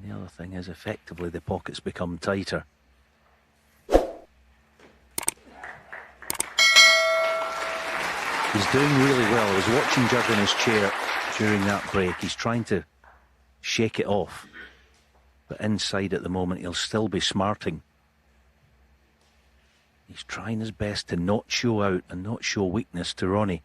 And the other thing is, effectively, the pockets become tighter. He's doing really well. I was watching Judd in his chair during that break. He's trying to shake it off. But inside at the moment, he'll still be smarting. He's trying his best to not show out and not show weakness to Ronnie.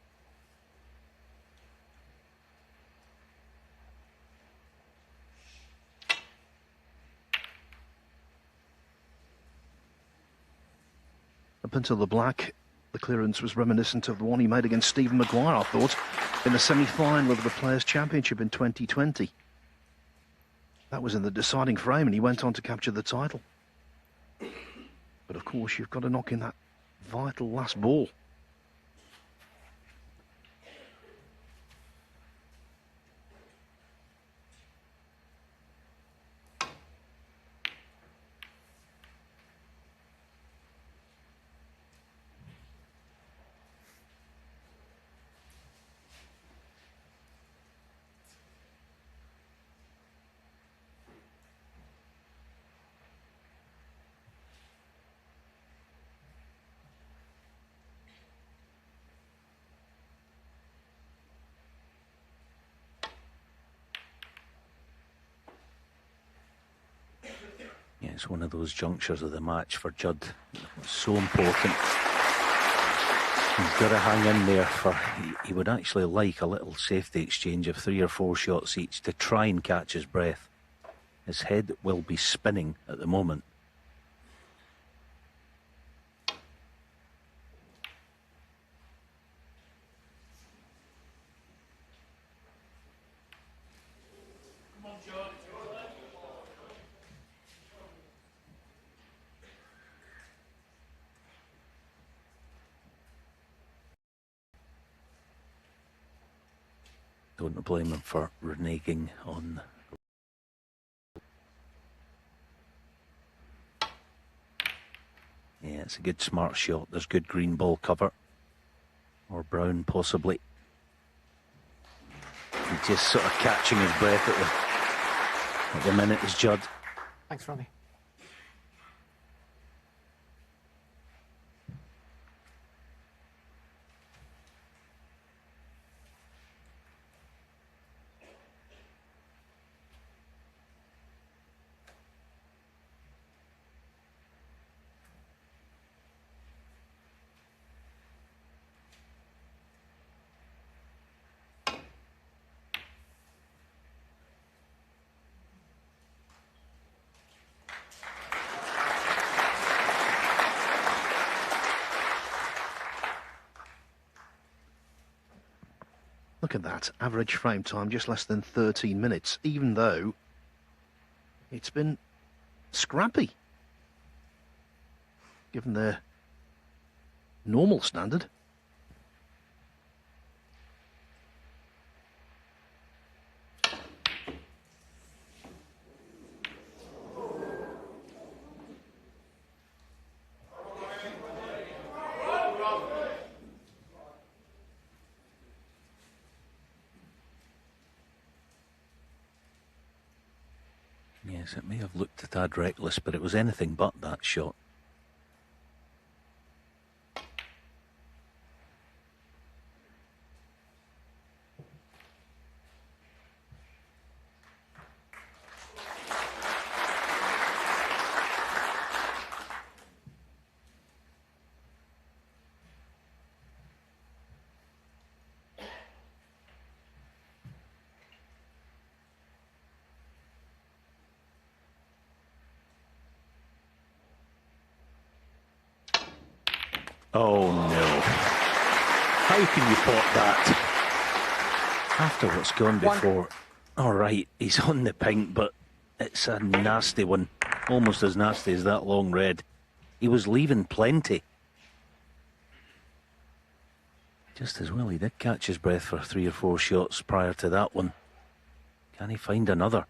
Up until the black, the clearance was reminiscent of the one he made against Stephen Maguire, I thought, in the semi-final of the Players' Championship in 2020. That was in the deciding frame, and he went on to capture the title. But of course, you've got to knock in that vital last ball. Yeah, it's one of those junctures of the match for Judd. It's so important. He's got to hang in there for... He would actually like a little safety exchange of 3 or 4 shots each to try and catch his breath. His head will be spinning at the moment. Don't blame him for reneging on. Yeah, it's a good smart shot. There's good green ball cover. Or brown, possibly. He's just sort of catching his breath at the minute is Judd. Thanks, Ronnie. Look at that, average frame time just less than 13 minutes, even though it's been scrappy, given their normal standard. Yes, it may have looked a tad reckless, but it was anything but that shot. Oh no. How can you pot that? After what's gone before. Alright, he's on the pink, but it's a nasty one. Almost as nasty as that long red. He was leaving plenty. Just as well he did catch his breath for 3 or 4 shots prior to that one. Can he find another?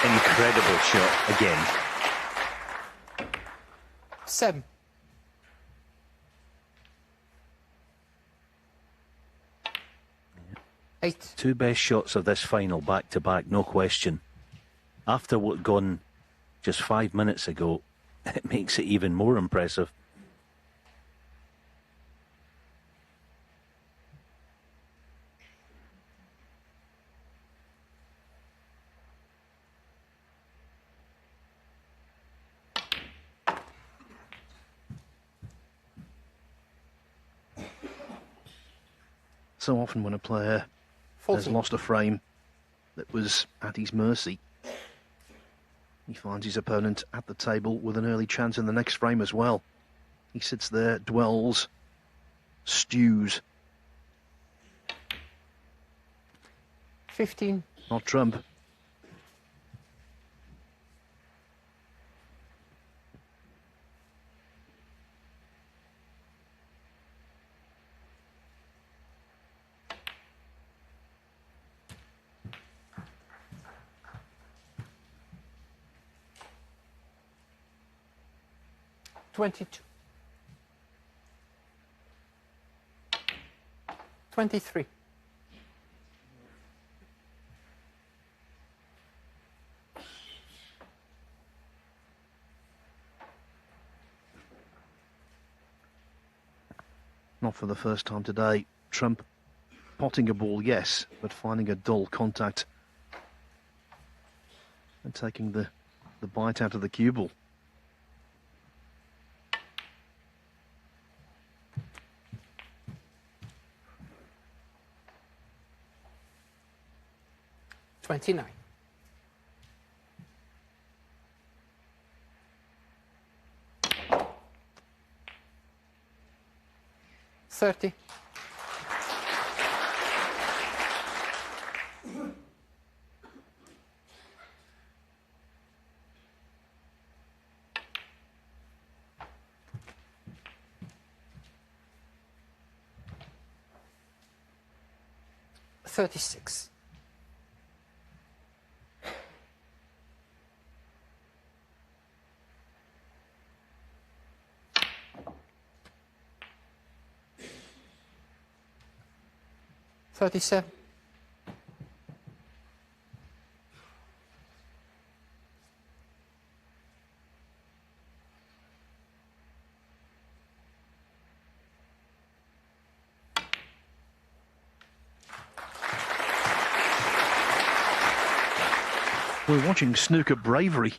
Incredible shot again. 7. 8. Two best shots of this final back to back, no question. After what gone just 5 minutes ago, it makes it even more impressive. So often when a player 14. has lost a frame that was at his mercy, he finds his opponent at the table with an early chance in the next frame as well. He sits there, dwells, stews. 15. Not Trump. $22. 23. Not for the first time today. Trump potting a ball, yes, but finding a dull contact and taking the bite out of the cue ball. $29. 30. $36. 37. We're watching snooker bravery.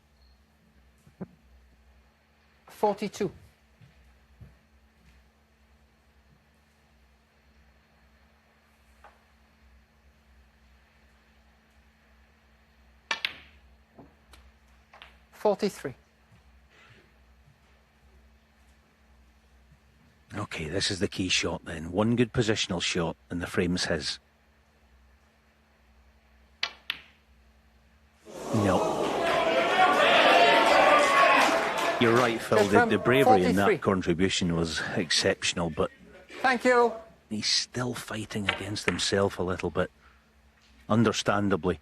42. $43. Okay, this is the key shot then. One good positional shot and the frame's his. No. You're right, Phil. The bravery in 43. that contribution was exceptional, but Thank you. he's still fighting against himself a little bit. Understandably.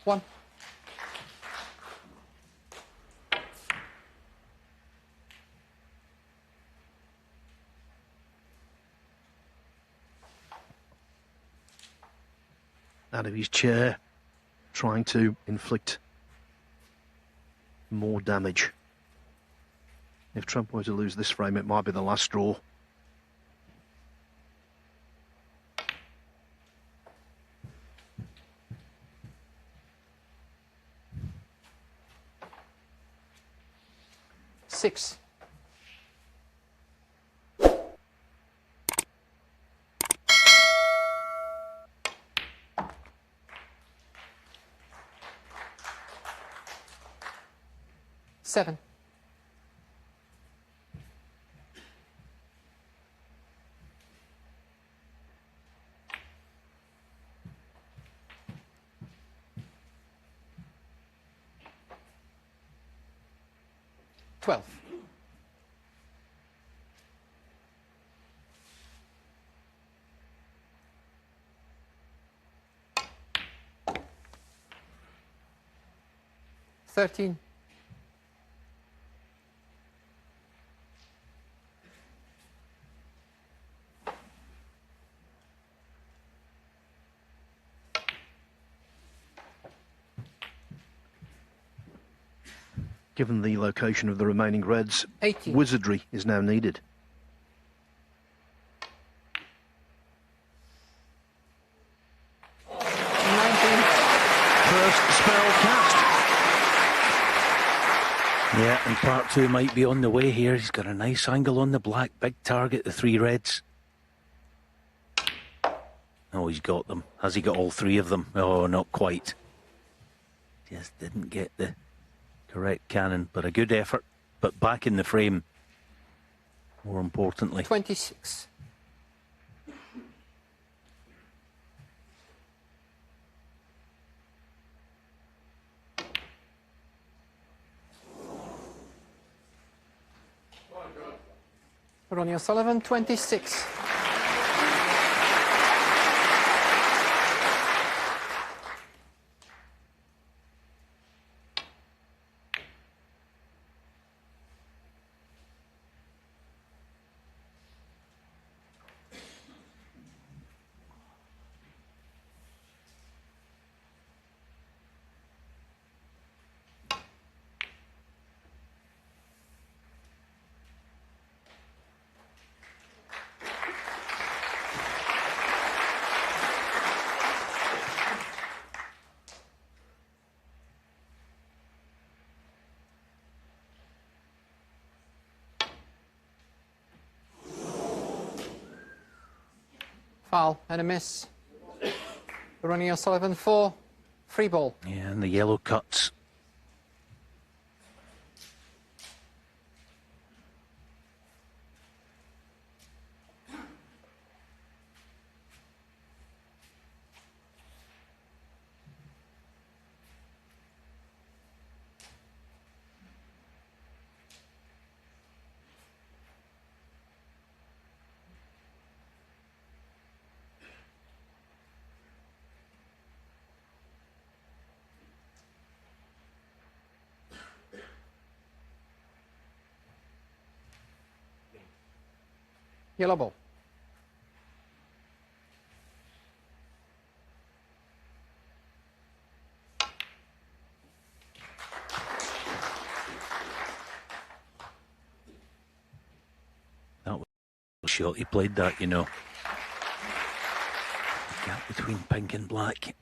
One. Out of his chair, trying to inflict more damage. If Trump were to lose this frame, it might be the last straw. Six. Seven. $12. $13. Given the location of the remaining reds, 18. wizardry is now needed. First spell cast. Yeah, and part two might be on the way here. He's got a nice angle on the black. Big target, the three reds. Oh, he's got them. Has he got all three of them? Oh, not quite. Just didn't get the correct cannon, but a good effort. But back in the frame, more importantly. 26. Ronnie O'Sullivan, 26. Foul and a miss. Ronnie O'Sullivan, 4. Free ball. Yeah, and the yellow cuts. Yellow ball. That was a shot. He played that, you know. Gap between pink and black.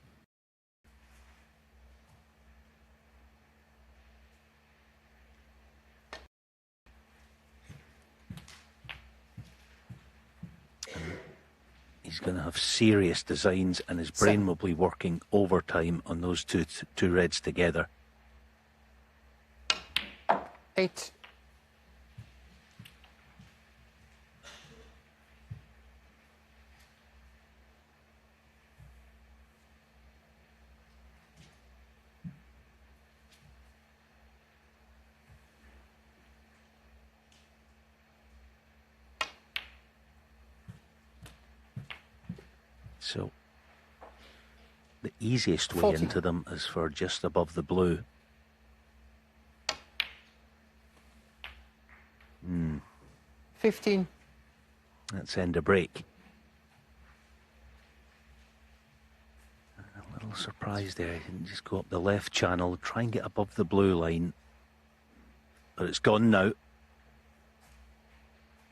He's going to have serious designs, and his brain will be working overtime on those two reds together. 8. So the easiest way 40. into them is for just above the blue. 15. Let's end a break. A little surprised there. He didn't just go up the left channel, try and get above the blue line. But it's gone now. I don't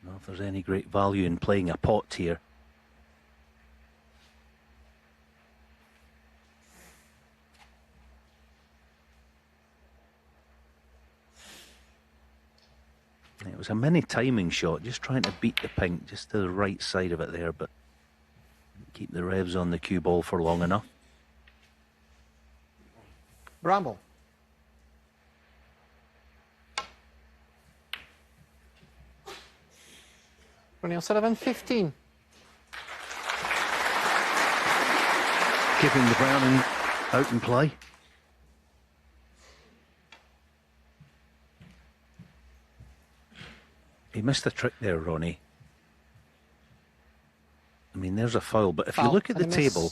know if there's any great value in playing a pot here. It was a mini timing shot, just trying to beat the pink just to the right side of it there, but keep the revs on the cue ball for long enough. Bramble. Ronnie O'Sullivan, 15. Giving the Browning open play. He missed a trick there, Ronnie. I mean, there's a foul, but if you Foul look at the and a miss. table,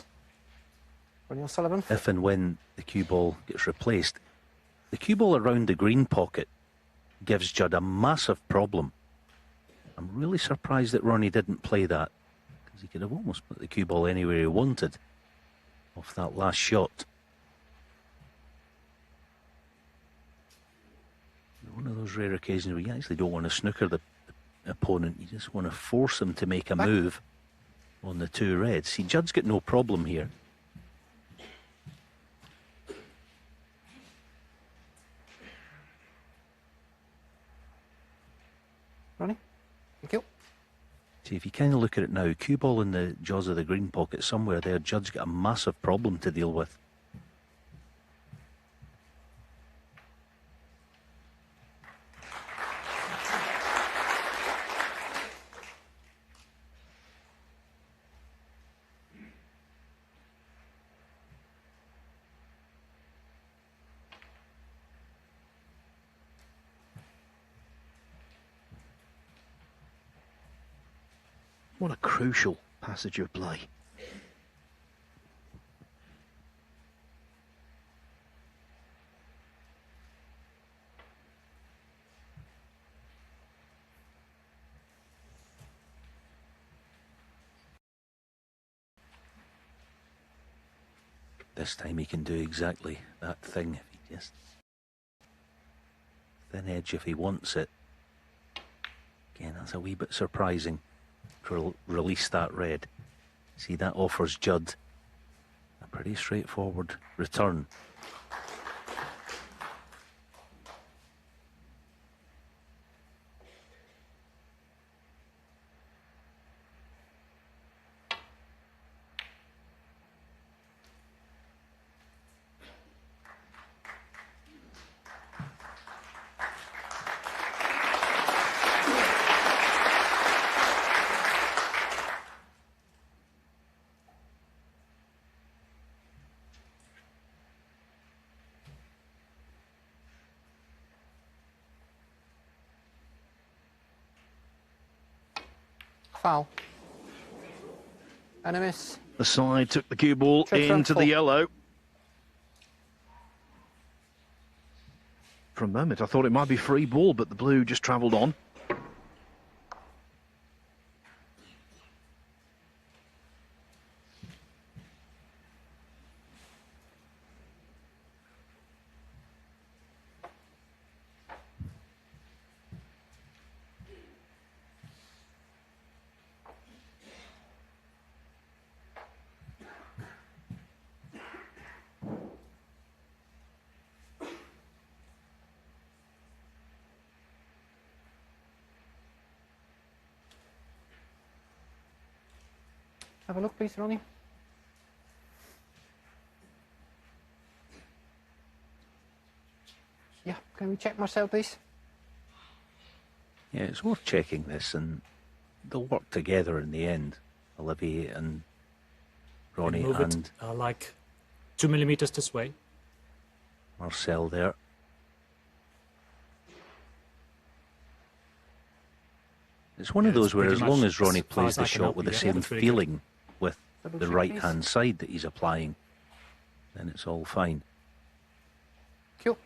Ronnie O'Sullivan, if and when the cue ball gets replaced, the cue ball around the green pocket gives Judd a massive problem. I'm really surprised that Ronnie didn't play that, because he could have almost put the cue ball anywhere he wanted off that last shot. those rare occasions where you actually don't want to snooker the opponent, you just want to force them to make a move on the two reds. See, Judd's got no problem here. Ronnie, thank you. See, if you kind of look at it now, cue ball in the jaws of the green pocket somewhere there, Judd's got a massive problem to deal with. What a crucial passage of play. This time he can do exactly that thing if he just thin edge if he wants it. Again, that's a wee bit surprising to release that red. See, that offers Judd a pretty straightforward return. Foul. And a miss. The side took the cue ball into the yellow. For a moment, I thought it might be free ball, but the blue just travelled on. Have a look, please, Ronnie. Yeah, can we check Marcel, please? Yeah, it's worth checking this, and they'll work together in the end, Olivier and Ronnie move and it, like 2 millimeters this way. Marcel there. It's one of those where, as long as Ronnie plays the shot with the same feeling with the right-hand side that he's applying, then it's all fine. Cool.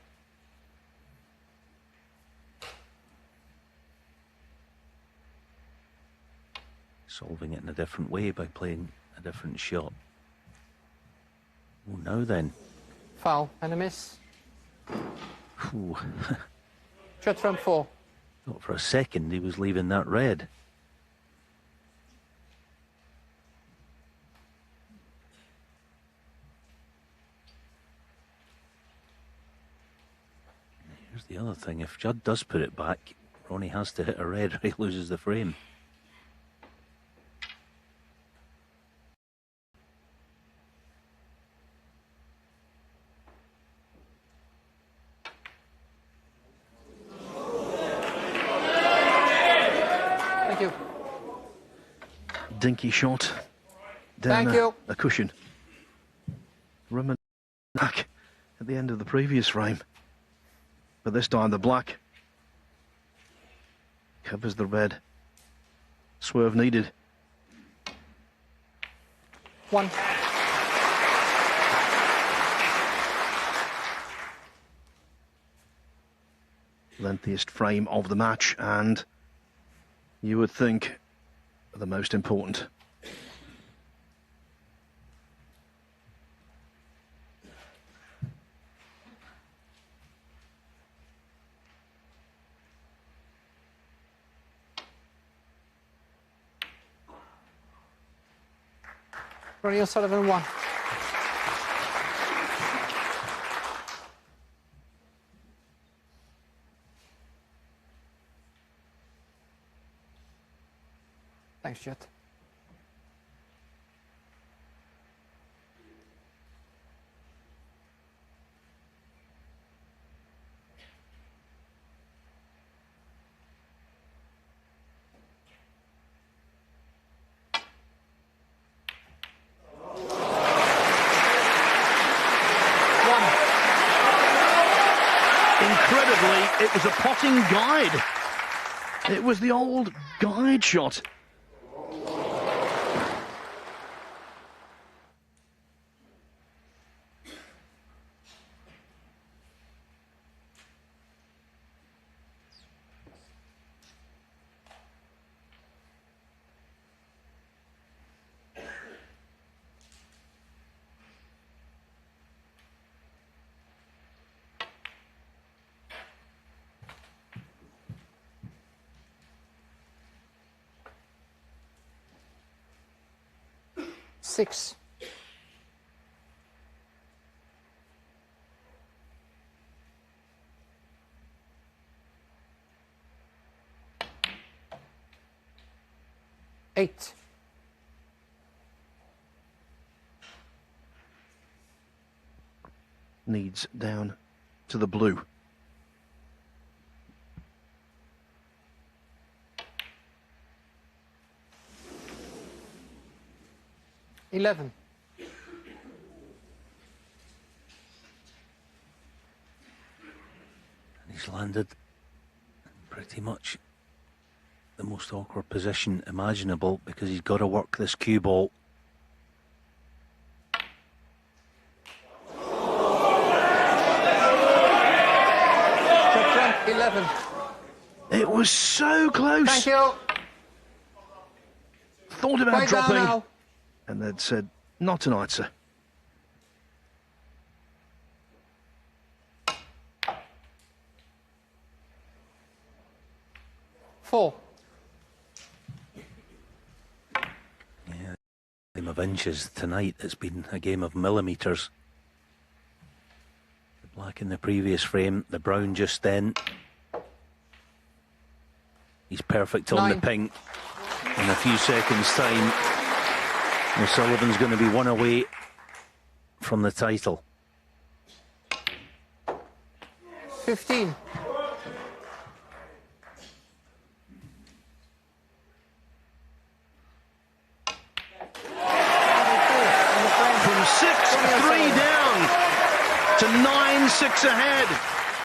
Solving it in a different way by playing a different shot. Oh, now then. Foul and a miss. Ooh. Judd from 4. Thought for a second he was leaving that red. Here's the other thing. If Judd does put it back, Ronnie has to hit a red or he loses the frame. Thank you. Dinky shot down Thank you. a cushion. Rumman back at the end of the previous frame. But this time the black covers the red. Swerve needed. 1. Lengthiest frame of the match, and you would think the most important. Ronnie O'Sullivan 1. Thanks, Judd. Incredibly, it was a potting guide. It was the old guide shot. Six. Eight. Needs down to the blue. 11. And he's landed pretty much the most awkward position imaginable because he's got to work this cue ball. Judd, 11. It was so close. Thank you. Thought about Right down dropping. now. And they'd said, not tonight, sir. Four. Yeah, game of inches tonight. It's been a game of millimetres. The black in the previous frame, the brown just then. He's perfect on 9. the pink. In a few seconds' time, O'Sullivan's going to be one away from the title. 15. From 6-3 down to 9-6 ahead.